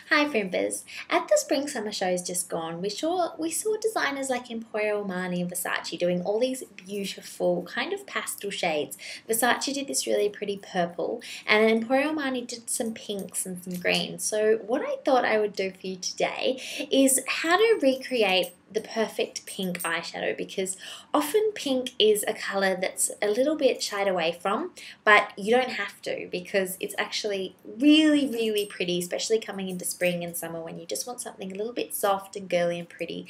Hi Frimpers. At the Spring Summer shows just gone, we saw designers like Emporio Armani and Versace doing all these beautiful kind of pastel shades. Versace did this really pretty purple, and Emporio Armani did some pinks and some greens. So what I thought I would do for you today is how to recreate the perfect pink eyeshadow, because often pink is a color that's a little bit shied away from, but you don't have to, because it's actually really pretty, especially coming into spring and summer when you just want something a little bit soft and girly and pretty.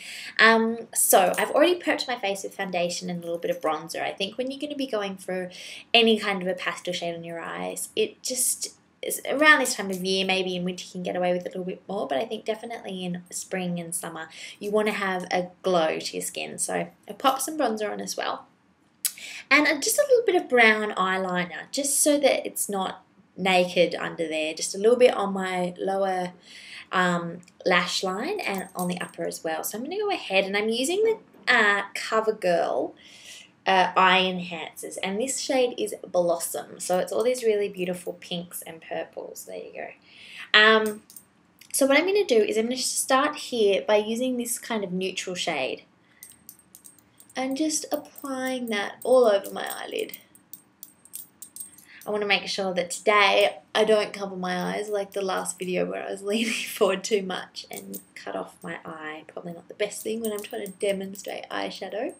So I've already prepped my face with foundation and a little bit of bronzer. I think when you're going to be going for any kind of a pastel shade on your eyes, it just around this time of year, maybe in winter you can get away with a little bit more, but I think definitely in spring and summer you want to have a glow to your skin. So I popped some bronzer on as well, and just a little bit of brown eyeliner, just so that it's not naked under there, just a little bit on my lower lash line and on the upper as well. So I'm going to go ahead and I'm using the CoverGirl eye enhancers, and this shade is Blossom, so it's all these really beautiful pinks and purples. There you go. So what I'm going to do is I'm going to start here by using this kind of neutral shade and just applying that all over my eyelid. I want to make sure that today I don't cover my eyes like the last video where I was leaning forward too much and cut off my eye. Probably not the best thing when I'm trying to demonstrate eyeshadow.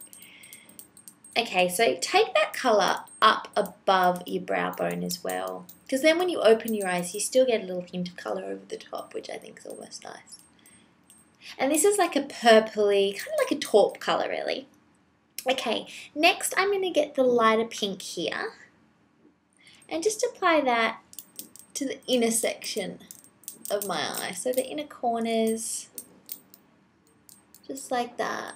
Okay, so take that colour up above your brow bone as well, because then when you open your eyes you still get a little hint of colour over the top, which I think is almost nice. And this is like a purpley, kind of like a taupe colour really. Okay, next I'm going to get the lighter pink here and just apply that to the inner section of my eye, so the inner corners, just like that.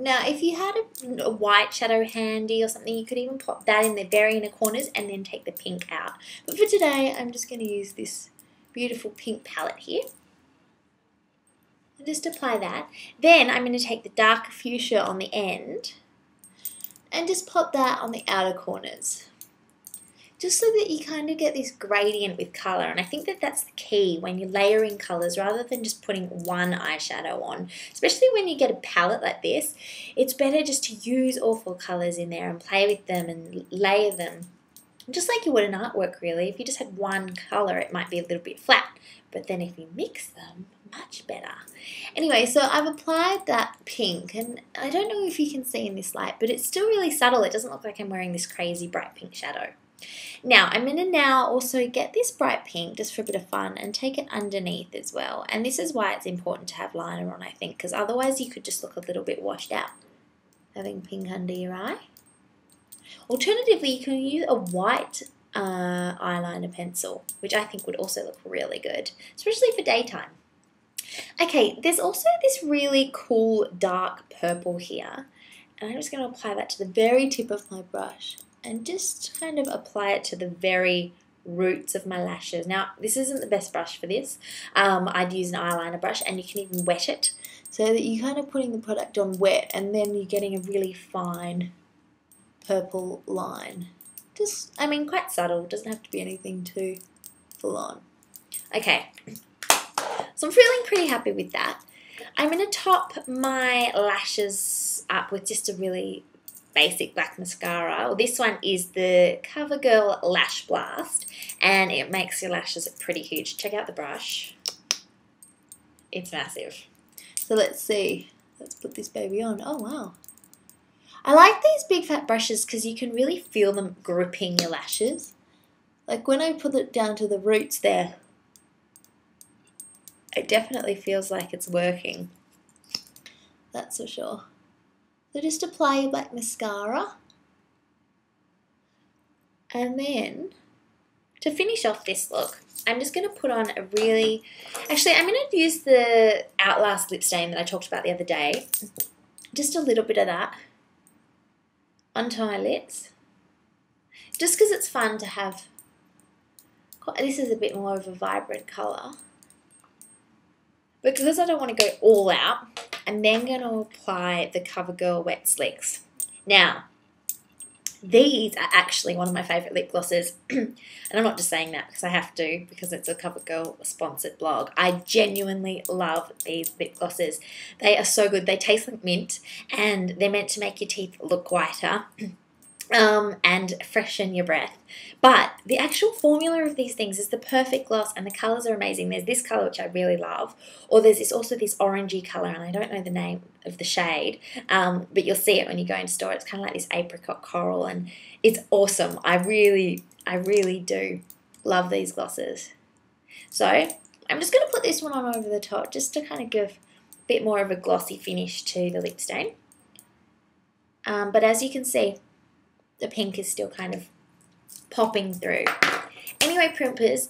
Now, if you had a white shadow handy or something, you could even pop that in the very inner corners and then take the pink out. But for today, I'm just going to use this beautiful pink palette here. And just apply that. Then I'm going to take the darker fuchsia on the end and just pop that on the outer corners, just so that you kind of get this gradient with colour. And I think that that's the key when you're layering colours rather than just putting one eyeshadow on. Especially when you get a palette like this, it's better just to use all four colours in there and play with them and layer them. Just like you would in artwork really. If you just had one colour it might be a little bit flat, but then if you mix them, much better. Anyway, so I've applied that pink, and I don't know if you can see in this light, but it's still really subtle. It doesn't look like I'm wearing this crazy bright pink shadow. Now, I'm going to now also get this bright pink just for a bit of fun and take it underneath as well. And this is why it's important to have liner on, I think, because otherwise you could just look a little bit washed out having pink under your eye. Alternatively, you can use a white eyeliner pencil, which I think would also look really good, especially for daytime. Okay, there's also this really cool dark purple here, and I'm just going to apply that to the very tip of my brush and just kind of apply it to the very roots of my lashes. Now, this isn't the best brush for this. I'd use an eyeliner brush, and you can even wet it so that you're kind of putting the product on wet, and then you're getting a really fine purple line. Just, I mean, quite subtle. Doesn't have to be anything too full on. Okay, so I'm feeling pretty happy with that. I'm going to top my lashes up with just a really basic black mascara. Well, this one is the CoverGirl Lash Blast, and it makes your lashes pretty huge. Check out the brush. It's massive. So let's see. Let's put this baby on. Oh, wow. I like these big fat brushes because you can really feel them gripping your lashes. Like when I put it down to the roots there, it definitely feels like it's working. That's for sure. So just apply your black mascara, and then to finish off this look, I'm just going to put on a really, actually I'm going to use the Outlast lip stain that I talked about the other day, just a little bit of that onto my lips, just because it's fun to have, this is a bit more of a vibrant colour, but because I don't want to go all out, I'm then going to apply the CoverGirl Wet Slicks. Now, These are actually one of my favourite lip glosses. And I'm not just saying that because I have to, because it's a CoverGirl sponsored blog. I genuinely love these lip glosses. They are so good. They taste like mint, and they're meant to make your teeth look whiter. And freshen your breath. But the actual formula of these things is the perfect gloss, and the colours are amazing. There's this colour which I really love, or there's also this orangey colour, and I don't know the name of the shade, but you'll see it when you go in store. It's kind of like this apricot coral, and it's awesome. I really do love these glosses. So I'm just going to put this one on over the top just to kind of give a bit more of a glossy finish to the lip stain. But as you can see, the pink is still kind of popping through. Anyway, primpers,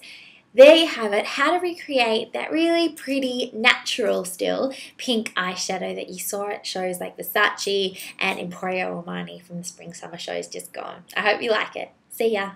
there you have it. How to recreate that really pretty, natural still pink eyeshadow that you saw at shows like Versace and Emporio Armani from the Spring Summer shows just gone. I hope you like it. See ya.